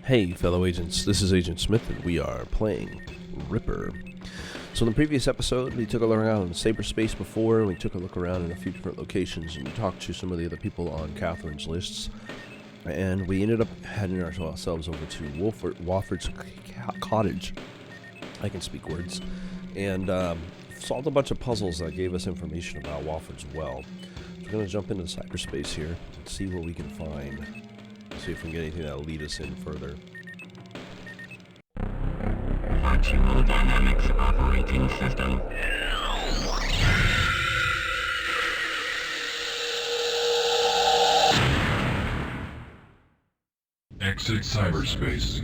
Hey fellow agents, this is Agent Smith and we are playing Ripper. So in the previous episode we took a look around in cyberspace before, we took a look around in a few different locations and we talked to some of the other people on Katherine's lists. And we ended up heading ourselves over to Wofford's cottage. I can speak words. And solved a bunch of puzzles that gave us information about Wofford's well. So we're going to jump into cyberspace here and see what we can find. See if we can get anything that'll lead us in further. Virtual Dynamics Operating System. Exit cyberspace.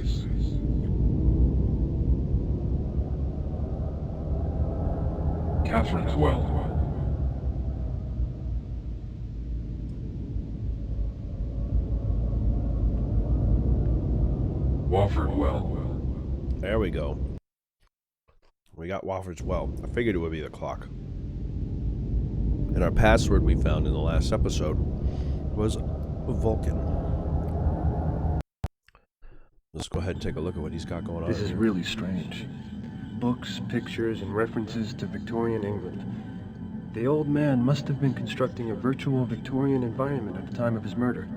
Katherine's well. Wofford well. There we go. We got Wofford's well. I figured it would be the clock. And our password we found in the last episode was Vulcan. Let's go ahead and take a look at what he's got going on. This is really strange. Books, pictures, and references to Victorian England. The old man must have been constructing a virtual Victorian environment at the time of his murder.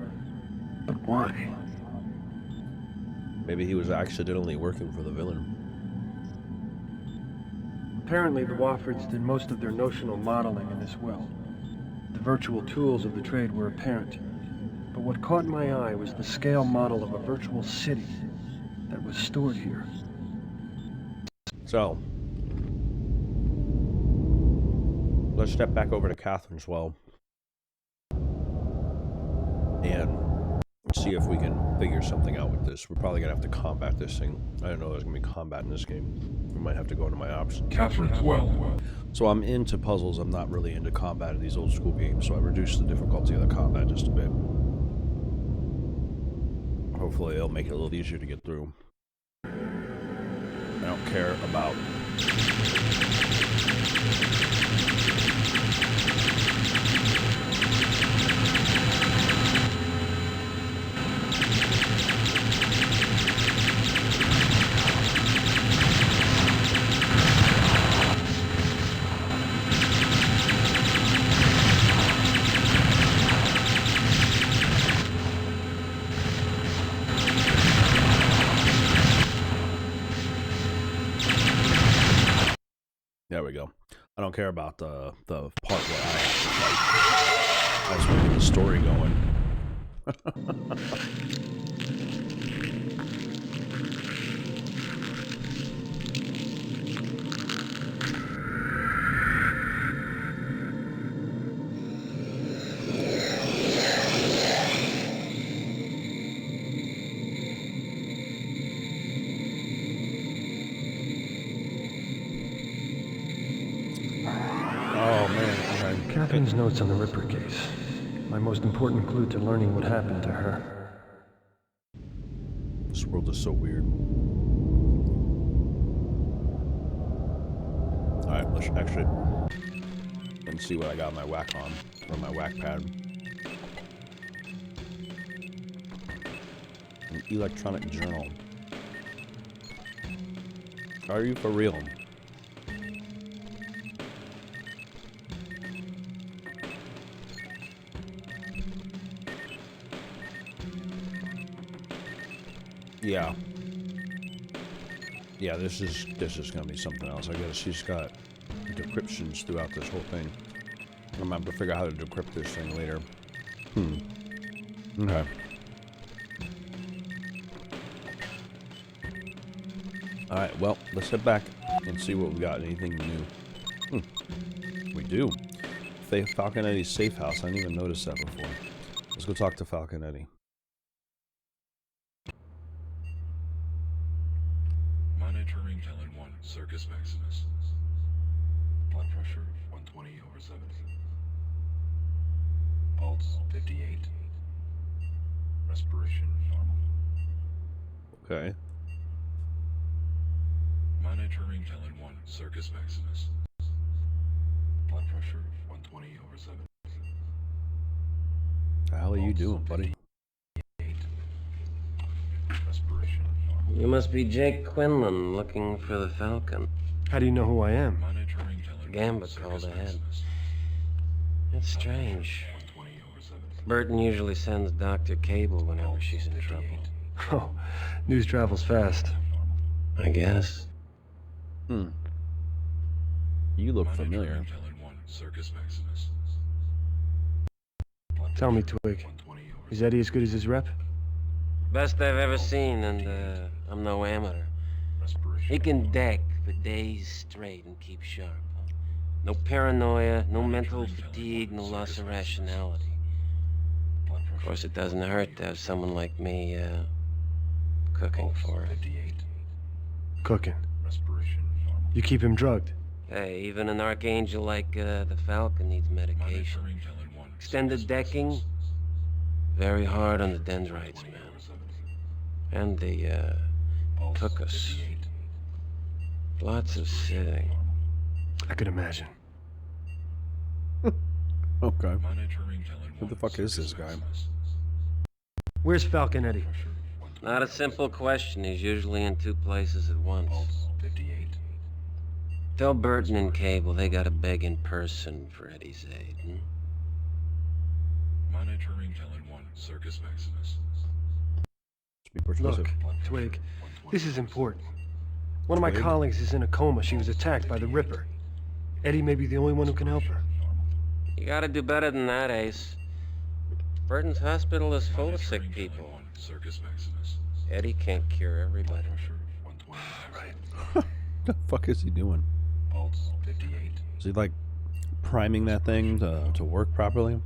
But why? Maybe he was accidentally working for the villain. Apparently the Woffords did most of their notional modeling in this well. The virtual tools of the trade were apparent. But what caught my eye was the scale model of a virtual city that was stored here. So, let's step back over to Katherine's well and see if we can figure something out with this. We're probably gonna have to combat this thing. I don't know there's gonna be combat in this game. We might have to go into my options. Katherine's well. So I'm into puzzles. I'm not really into combat in these old school games, so I reduced the difficulty of the combat just a bit. Hopefully it'll make it a little easier to get through. I don't care about There we go. I don't care about the part where I have to fight. That's what keeps the story going. Katherine's notes on the Ripper case. My most important clue to learning what happened to her. This world is so weird. Alright, let's exit and see what I got my whack on, or my whack pad. An electronic journal. Are you for real? Yeah. Yeah, this is gonna be something else. I guess she's got decryptions throughout this whole thing. I'm gonna have to figure out how to decrypt this thing later. Okay. Alright, well, let's head back and see what we got. Anything new? We do. Falconetti's safe house. I didn't even notice that before. Let's go talk to Falconetti. Monitoring Helen 1, Circus Maximus. Blood pressure 120/70. Pulse 58. Respiration normal. Okay. Monitoring Helen 1, Circus Maximus. Blood pressure 120/70. The hell are you doing, buddy? Respiration You must be Jake Quinlan looking for the Falcon. How do you know who I am? Monitoring Talon 1, Gambit Circus called ahead. Maximus. It's strange. 120 over 7. Burton usually sends Dr. Cable whenever she's in trouble. Oh, news travels fast. I guess. Hmm. You look familiar. Monitoring Talon 1, Circus Maximus. Tell me, Twig, 120 over is Eddie as good as his rep? Best I've ever seen, and I'm no amateur. respiration. He can deck for days straight and keep sharp. No paranoia, no mental fatigue, no loss of rationality. Of course, it doesn't hurt to have someone like me, cooking for it. 58. Cooking. Respiration normal. You keep him drugged. Hey, even an archangel like the Falcon needs medication. Monitoring Talon 1, Extended Circus decking, Maximus. very hard on the dendrites, 20 man. over 7. And the, Pulse took us. 58. Lots of sitting. I could imagine. Okay. Monitoring Talon 1, Who the fuck is Circus this guy? Maximus. Where's Falconetti? Pressure 120. Not a simple question. He's usually in two places at once. Pulse 58. Tell Burton and Cable they gotta beg in person for Eddie's aid. Monitoring Talon 1, Circus Maximus. Be persuasive. Look, Blood pressure, Twig, 120 this is important. One of my Twig? colleagues is in a coma. She was attacked by the Ripper. Eddie may be the only one who can help her. You gotta do better than that, Ace. Burton's hospital is full of sick Monitoring people. Talon 1, Circus Maximus. Eddie can't cure everybody. Pressure 120. Right. What the fuck is he doing? Pulse 58. Is he like priming that thing to work properly?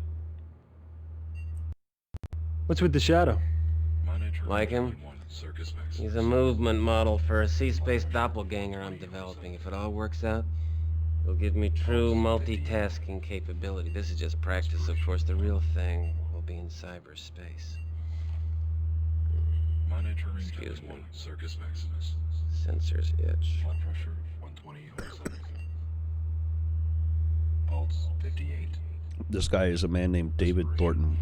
What's with the shadow? Monitoring Like him? Talon 1, Circus Maximus. He's a movement model for a C-space doppelganger I'm developing. If it all works out, it'll give me true multitasking capability. This is just practice, of course. The real thing will be in cyberspace. Monitoring Excuse Talon me. 1, Circus Maximus. Sensors itch. Blood pressure 120 over 7. Pulse 58. This guy is a man named David Thornton,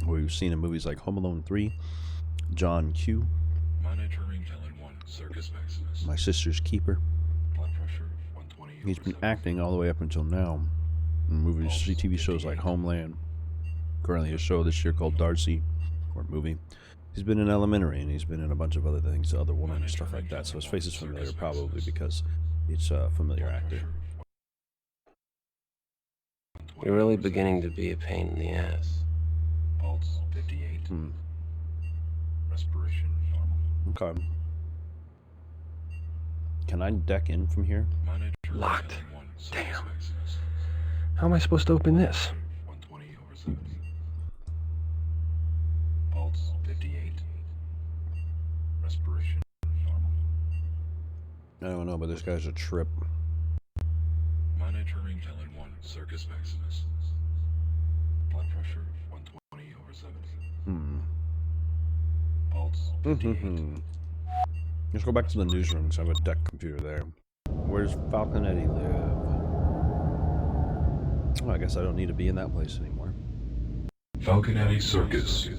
who we've seen in movies like Home Alone 3, John Q, Monitoring Talon 1, Circus Maximus. My Sister's Keeper. Blood pressure 120 He's over been 7. acting all the way up until now in movies, TV shows like Homeland. Currently a show this year called Darcy, or movie. He's been in Elementary, and he's been in a bunch of other things, Other Woman and stuff like that, so his face is familiar probably because it's a familiar actor. You're really beginning to be a pain in the ass. Pulse 58. Hmm. Respiration normal. Okay. Can I deck in from here? Monitoring Locked. Talon 1, Circus Damn. Maximus. How am I supposed to open this? 120 over 7. Pulse 58. Respiration normal. I don't know, but this guy's a trip. Monitoring Talon 1, Circus Maximus. Blood pressure 120 over 7. Hmm. Pulse 58. Let's go back to the newsroom because I have a deck computer there. Where's Falconetti live? Oh, I guess I don't need to be in that place anymore. Falconetti Circus.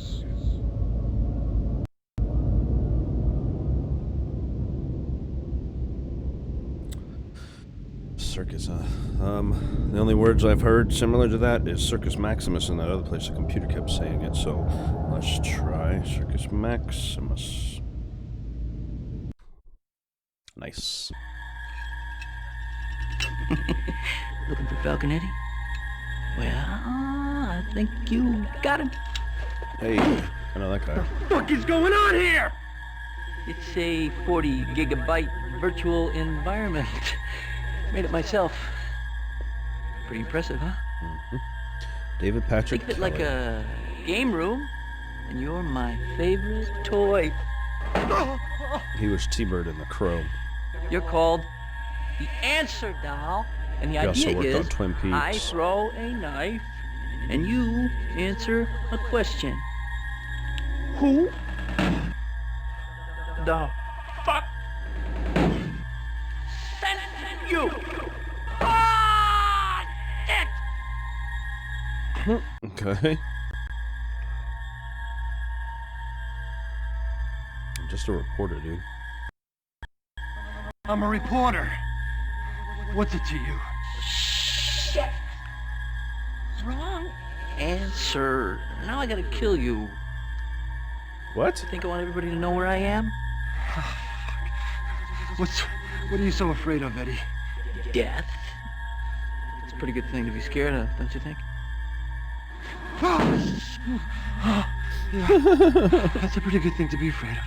Circus, huh? The only words I've heard similar to that is Circus Maximus in that other place. The computer kept saying it, so let's try Circus Maximus. Nice. Looking for Falconetti? Well, I think you got him. Hey, I know that guy. What is going on here? It's a 40 gigabyte virtual environment. Made it myself. Pretty impressive, huh? David Patrick Think of it like Kelly. a game room, and you're my favorite toy. He was T-Bird in The Crow. You're called the Answer Doll, and the He also idea worked on is Twin Peaks. I throw a knife, and you answer a question. Who the fuck sent you? Ah, shit! Okay. I'm just a reporter, dude. I'm a reporter. What's it to you? Shit! Wrong answer. Now I gotta kill you. What? Think I want everybody to know where I am? What are you so afraid of, Eddie? Death. It's a pretty good thing to be scared of, don't you think? Yeah, that's a pretty good thing to be afraid of.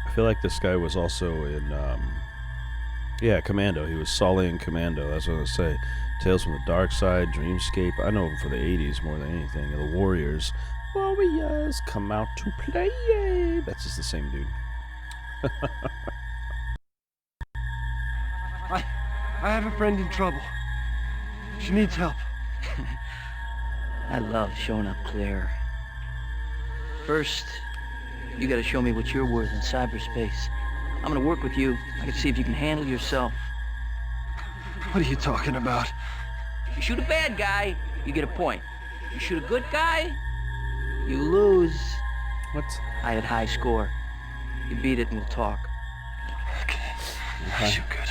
I feel like this guy was also in, yeah, Commando. He was Sully in Commando. That's what I was going to say. Tales from the Dark Side, Dreamscape. I know him for the 80s more than anything. The Warriors. Warriors come out to play. That's just the same dude. I have a friend in trouble. She needs help. I love showing up clear. First, you gotta show me what you're worth in cyberspace. I'm gonna work with you. I can see if you can handle yourself. What are you talking about? You shoot a bad guy, you get a point. You shoot a good guy, you lose. What? I had high score. You beat it and we'll talk. Okay. I shoot good.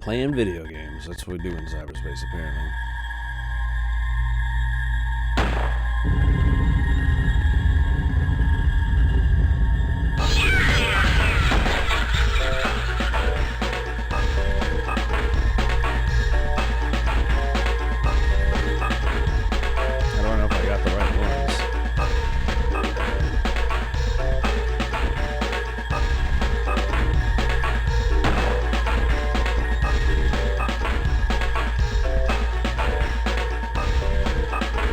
Playing video games. That's what we do in cyberspace, apparently. I don't know if I got the right ones.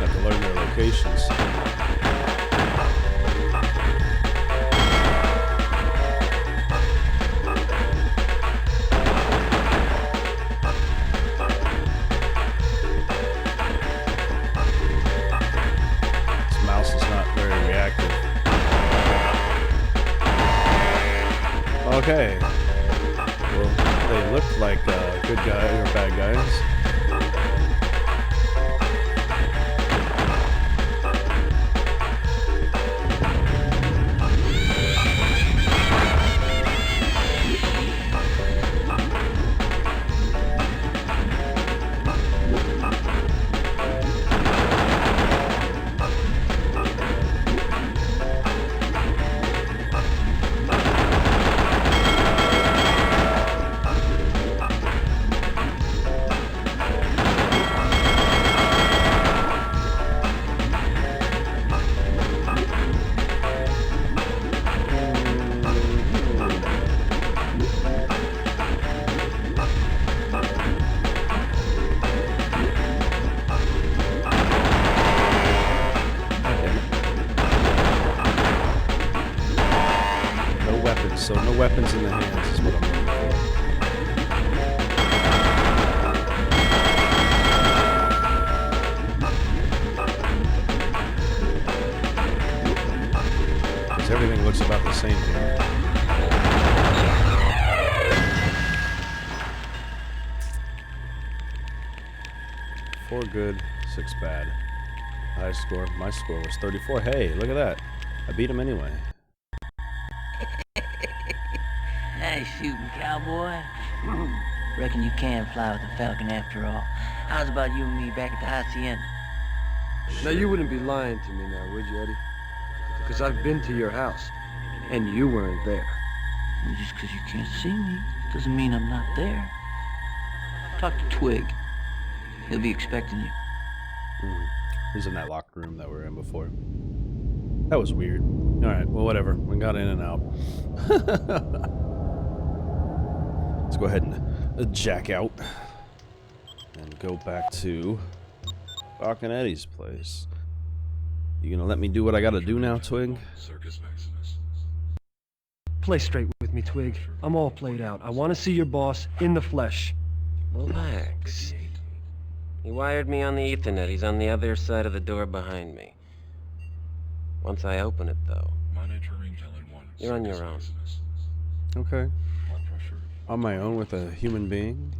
Have to learn their locations. This mouse is not very reactive. Okay. Well, they looked like good guys or bad guys. So no weapons in the hands is what I'm looking for. Because everything looks about the same here. 4 good, 6 bad. High score. My score was 34. Hey, look at that. I beat him anyway. Nice shooting, cowboy. Reckon you can fly with the Falcon after all. How's about you and me back at the hacienda? Now you wouldn't be lying to me now, would you, Eddie? Because I've been to your house, and you weren't there. Well, just because you can't see me doesn't mean I'm not there. Talk to Twig. He'll be expecting you. He's in that locked room that we were in before. That was weird. Alright, well whatever. We got in and out. Let's go ahead and jack out. And go back to Falconetti's place. You gonna let me do what I gotta do now, Twig? Circus Maximus. Play straight with me, Twig. I'm all played out. I want to see your boss in the flesh. Relax. He wired me on the Ethernet. He's on the other side of the door behind me. Once I open it, though, Monitoring Helen 1. you're on Circus your own. Maximus. Okay. Blood pressure. On my own with a human being?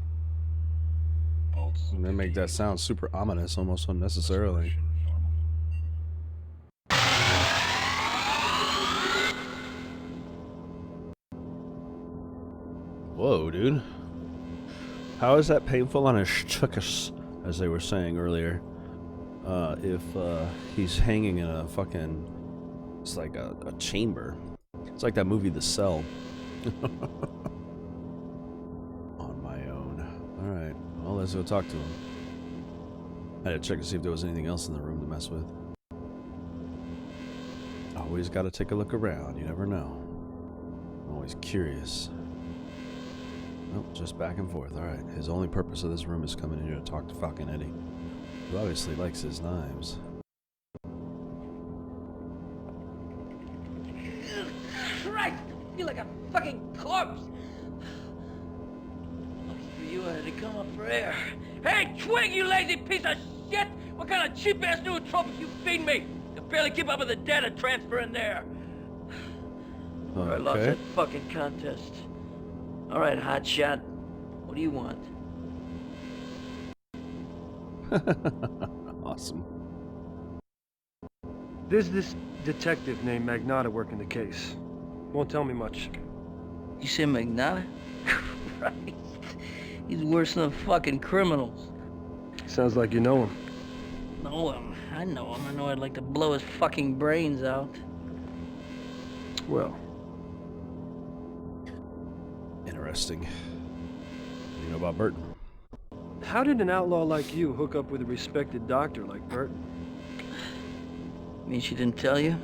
Pulse. And they make that sound super ominous, almost unnecessarily. Normal. Whoa, dude. How is that painful on his chuckus, as they were saying earlier? If he's hanging in a fucking... It's like a chamber. It's like that movie, The Cell. On my own. Alright, well, let's go talk to him. I had to check to see if there was anything else in the room to mess with. Always gotta take a look around, you never know. I'm always curious. Nope, just back and forth. Alright, his only purpose of this room is coming in here to talk to Falconetti, who obviously likes his knives. Christ! I feel like a fucking corpse! Lucky for you, I had to come up for air. Hey, twig, you lazy piece of shit! What kind of cheap-ass nootropics you feed me? You barely keep up with the data transfer in there. I lost that fucking contest. Alright, hotshot. What do you want? Awesome. There's this detective named Magnata working the case. Won't tell me much. You say Magnata? Christ. He's worse than fucking criminals. Sounds like you know him. Know him. I know him. I know I'd like to blow his fucking brains out. Well, Interesting. What do you know about Burton? how did an outlaw like you hook up with a respected doctor like Burton? Mean she didn't tell you?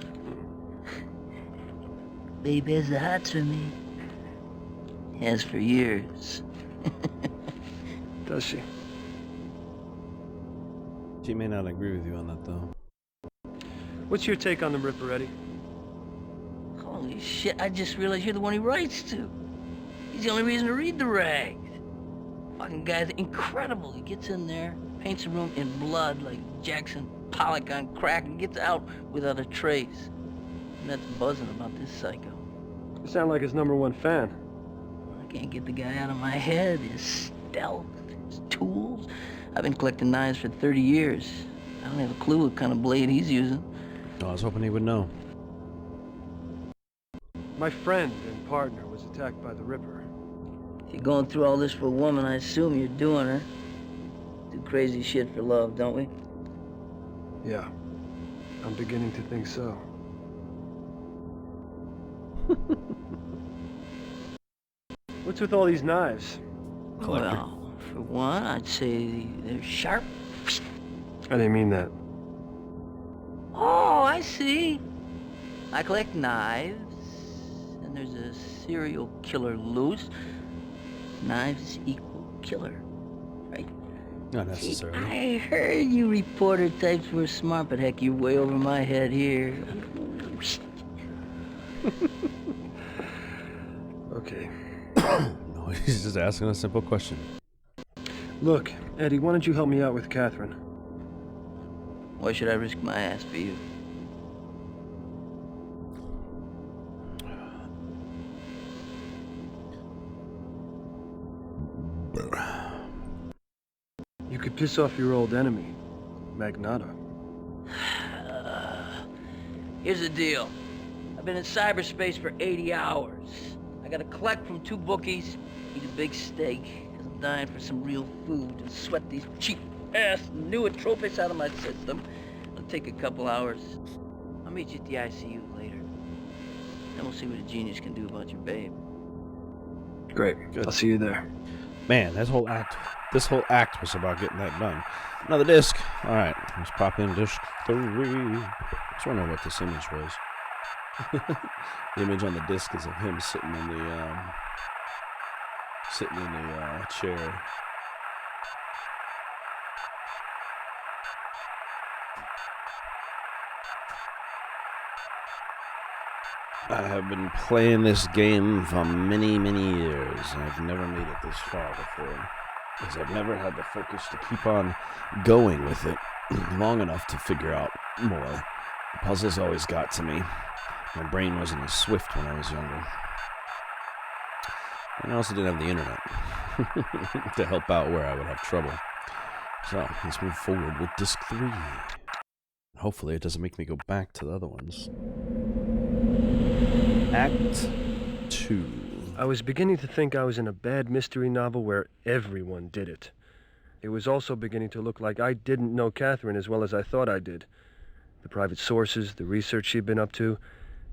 Babe has the hots for me. Has for years. Does she? She may not agree with you on that, though. What's your take on the Ripper, Eddie? Holy shit, I just realized you're the one he writes to. He's the only reason to read the rags. Fucking guy's incredible. He gets in there, paints the room in blood like Jackson Pollock on crack, and gets out without a trace. And that's buzzing about this psycho. You sound like his #1 fan. I can't get the guy out of my head. His stealth, his tools. I've been collecting knives for 30 years. I don't have a clue what kind of blade he's using. Oh, I was hoping he would know. My friend and partner was attacked by the Ripper. If you're going through all this for a woman, I assume you're doing her. Do crazy shit for love, don't we? Yeah, I'm beginning to think so. What's with all these knives? Collector. Well, for one, I'd say they're sharp. I didn't mean that. Oh, I see. I collect knives, and there's a serial killer loose. Knives equal killer, right? Not necessarily. I heard you reporter types were smart, but heck, you're way over my head here. Okay. No, he's just asking a simple question. Look, Eddie, why don't you help me out with Katherine? Why should I risk my ass for you? You could piss off your old enemy, Magnata. Here's the deal. I've been in cyberspace for 80 hours. I gotta collect from 2 bookies, eat a big steak, because I'm dying for some real food, and sweat these cheap-ass nootropics out of my system. It'll take a couple hours. I'll meet you at the ICU later. Then we'll see what a genius can do about your babe. Great. Good. I'll see you there. Man, this whole act was about getting that done. Another disc. All right, let's pop in disc 3. Just wondering what this image was. The image on the disc is of him sitting in the chair. I have been playing this game for many, many years, and I've never made it this far before, because I've never had the focus to keep on going with it long enough to figure out more. The puzzles always got to me. My brain wasn't as swift when I was younger. And I also didn't have the internet to help out where I would have trouble. So, let's move forward with disc 3. Hopefully it doesn't make me go back to the other ones. Act 2. I was beginning to think I was in a bad mystery novel where everyone did it. It was also beginning to look like I didn't know Katherine as well as I thought I did. The private sources, the research she'd been up to,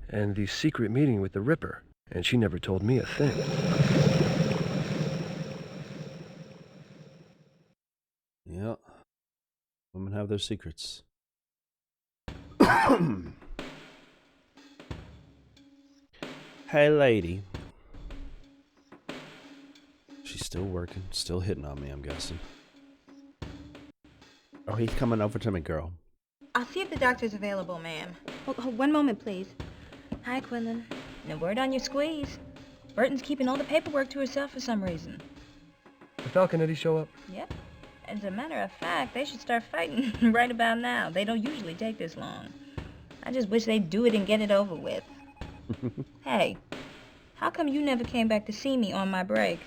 and the secret meeting with the Ripper. And she never told me a thing. Yeah. Women have their secrets. Hey, lady. She's still working, still hitting on me, I'm guessing. Oh, he's coming over to me, girl. I'll see if the doctor's available, ma'am. Hold one moment, please. Hi, Quinlan. No word on your squeeze. Burton's keeping all the paperwork to herself for some reason. Did Falconetti show up? Yep. As a matter of fact, they should start fighting right about now. They don't usually take this long. I just wish they'd do it and get it over with. Hey, how come you never came back to see me on my break?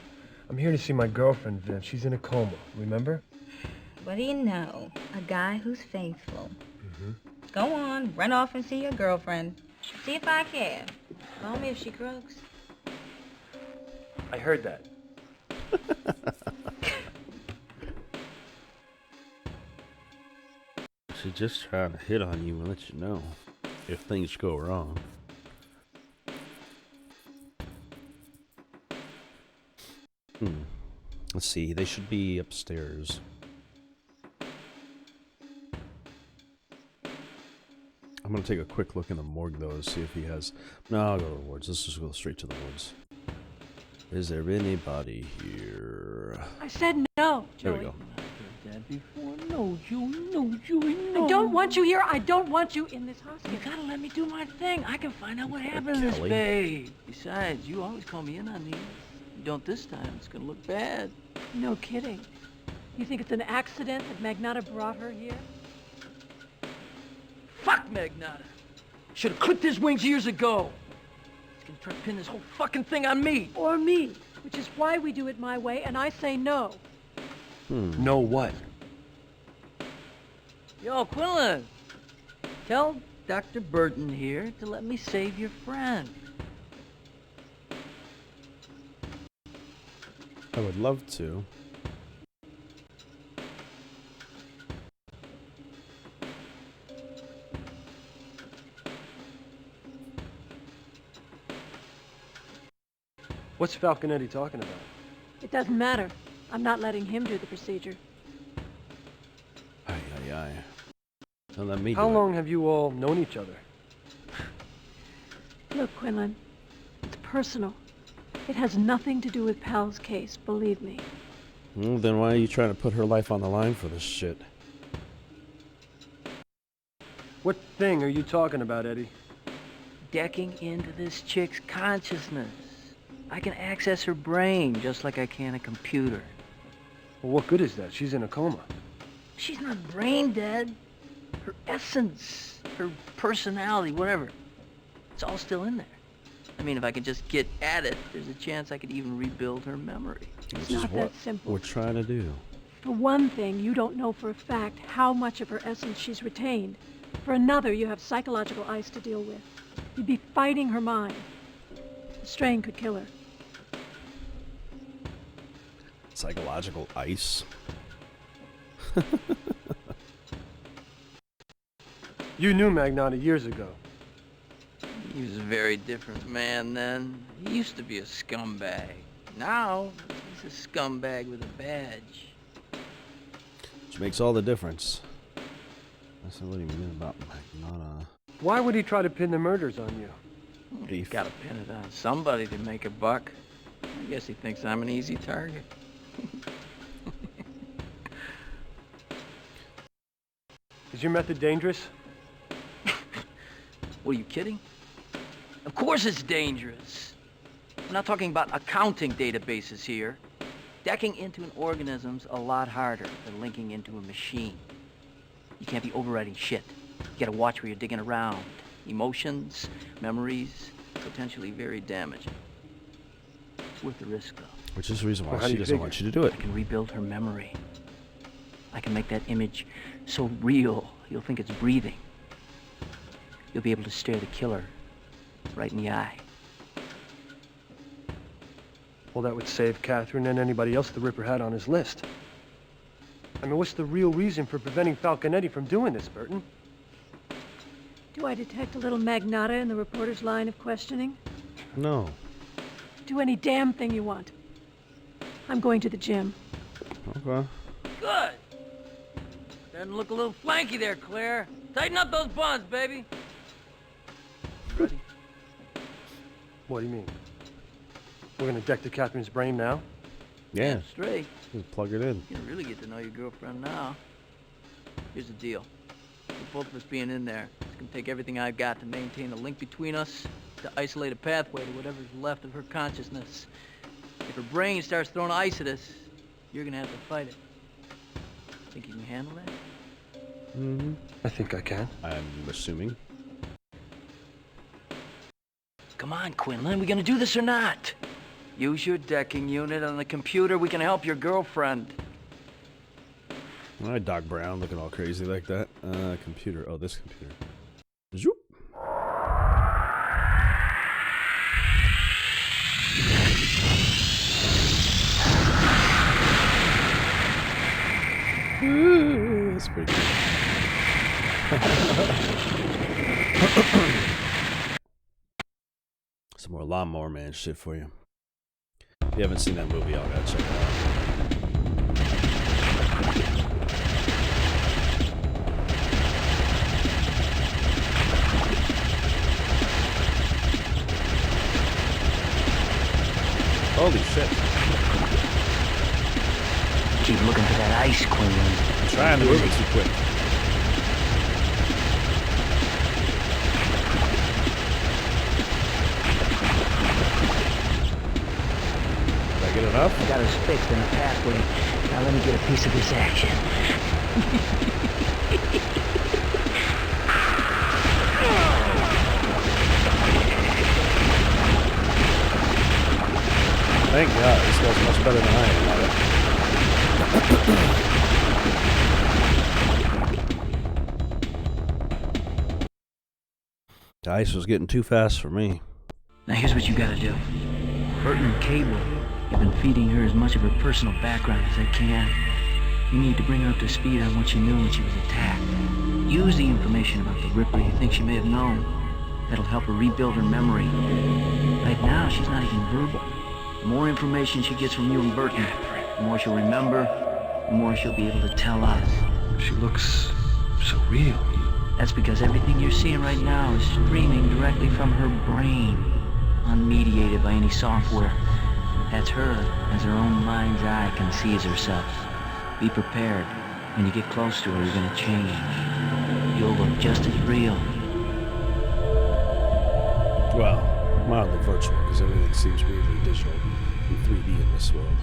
I'm here to see my girlfriend, Viv. She's in a coma, remember? What do you know? A guy who's faithful. Go on, run off and see your girlfriend. See if I care. Call me if she croaks. I heard that. She's just trying to hit on you and let you know if things go wrong. Let's see, they should be upstairs. I'm gonna take a quick look in the morgue though to see if he has... No, I'll go to the wards. Let's just go straight to the wards. Is there anybody here? I said no, There Joey. we go. That before. No, Joey, no, Joey, no. I don't want you here. I don't want you in this hospital. You gotta let me do my thing. I can find out what happened to this Kelly. babe. Besides, you always call me in on these. You don't this time. It's gonna look bad. No kidding. You think it's an accident that Magnata brought her here? Fuck Magnata. Should have clipped his wings years ago. He's gonna try to pin this whole fucking thing on me. Or me, which is why we do it my way, and I say no. Know what? Yo, Quinlan. Tell Dr. Burton here to let me save your friend. I would love to. What's Falconetti talking about? It doesn't matter. I'm not letting him do the procedure. Aye, aye, aye. Don't let me How do long have you all known each other? Look, Quinlan, it's personal. It has nothing to do with Pal's case, believe me. it. Well, then why are you trying to put her life on the line for this shit? What thing are you talking about, Eddie? Decking into this chick's consciousness. I can access her brain just like I can a computer. Well, what good is that? She's in a coma. She's not brain dead. Her essence, her personality, whatever. It's all still in there. I mean, if I could just get at it, there's a chance I could even rebuild her memory. Which not is that what simple. we're trying to do. For one thing, you don't know for a fact how much of her essence she's retained. For another, you have psychological ice to deal with. You'd be fighting her mind. The strain could kill her. Psychological ice. You knew Magnata years ago. He was a very different man then. He used to be a scumbag. Now, he's a scumbag with a badge. Which makes all the difference. I said, what do you mean about Magnata? Why would he try to pin the murders on you? He's Beef. gotta pin it on somebody to make a buck. I guess he thinks I'm an easy target. Is your method dangerous? What, are you kidding? Of course it's dangerous. We're not talking about accounting databases here. Decking into an organism's a lot harder than linking into a machine. You can't be overriding shit. You gotta watch where you're digging around. Emotions, memories, potentially very damaging. It's worth the risk, though. Which is the reason why Well, how do she you doesn't figure? want you to do it. I can rebuild her memory. I can make that image so real, you'll think it's breathing. You'll be able to stare the killer right in the eye. Well, that would save Katherine and anybody else the Ripper had on his list. I mean, what's the real reason for preventing Falconetti from doing this, Burton? Do I detect a little magnata in the reporter's line of questioning? No. Do any damn thing you want. I'm going to the gym. Okay. Good. Starting to look a little flanky there, Claire. Tighten up those buns, baby. Ready? What do you mean? We're gonna deck to Catherine's brain now? Yeah. Straight. Just plug it in. You can really get to know your girlfriend now. Here's the deal. With both of us being in there, it's gonna take everything I've got to maintain the link between us, to isolate a pathway to whatever's left of her consciousness. If her brain starts throwing ice at us, you're gonna have to fight it. Think you can handle that? Mm-hmm. I think I can. I'm assuming. Come on, Quinlan, we gonna do this or not? Use your decking unit on the computer. We can help your girlfriend. All right, Doc Brown, looking all crazy like that. Computer. Oh, this computer. Zoop. Ooh, that's pretty cool. Some more Lawnmower Man shit for you. If you haven't seen that movie, y'all gotta check it out. Holy shit. Keep looking for that ice, Quinlan. I'm trying to move it too quick. Did I get enough? I got us fixed in a pathway. Now let me get a piece of this action. Thank God, it smells much better than I am. The ice was getting too fast for me. Now here's what you gotta do. Burton and Cable, I've been feeding her as much of her personal background as I can. You need to bring her up to speed on what she knew when she was attacked. Use the information about the Ripper you think she may have known. That'll help her rebuild her memory. Right now, she's not even verbal. The more information she gets from you and Burton, the more she'll remember, the more she'll be able to tell us. She looks so real. That's because everything you're seeing right now is streaming directly from her brain, unmediated by any software. That's her as her own mind's eye conceives herself. Be prepared. When you get close to her, you're gonna change. You'll look just as real. Well, mildly virtual, because everything seems weirdly digital and 3D in this world.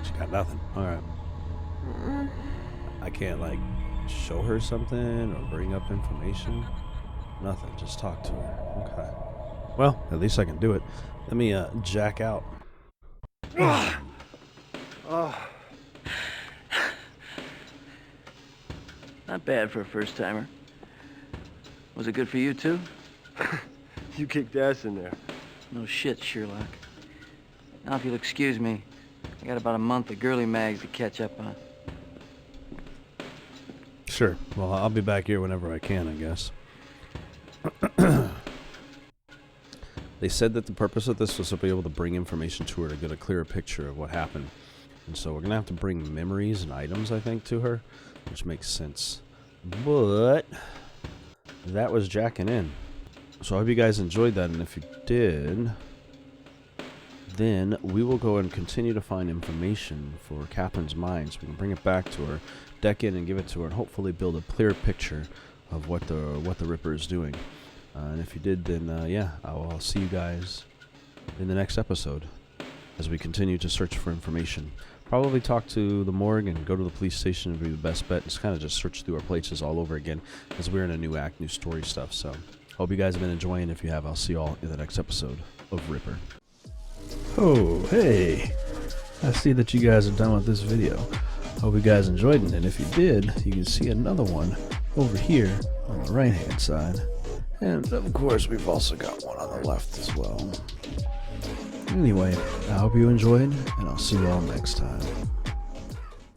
She got nothing. Alright. I can't, like, show her something or bring up information. Nothing. Just talk to her. Okay. Well, at least I can do it. Let me, jack out. Not bad for a first-timer. Was it good for you, too? You kicked ass in there. No shit, Sherlock. Now, if you'll excuse me, I got about a month of girly mags to catch up on. Sure. Well, I'll be back here whenever I can, I guess. They said that the purpose of this was to be able to bring information to her to get a clearer picture of what happened. And so we're going to have to bring memories and items, I think, to her, which makes sense. But that was jacking in. So I hope you guys enjoyed that, and if you did, then we will go and continue to find information for Catherine's mind so we can bring it back to her, deck in and give it to her, and hopefully build a clear picture of what the Ripper is doing. And if you did, then yeah, I'll see you guys in the next episode as we continue to search for information. Probably talk to the morgue and go to the police station would be the best bet. Just kind of just search through our places all over again as we're in a new act, new story stuff. So hope you guys have been enjoying. If you have, I'll see you all in the next episode of Ripper. Oh, hey. I see that you guys are done with this video. Hope you guys enjoyed it, and if you did, you can see another one over here on the right hand side. And of course, we've also got one on the left as well. Anyway, I hope you enjoyed, and I'll see you all next time.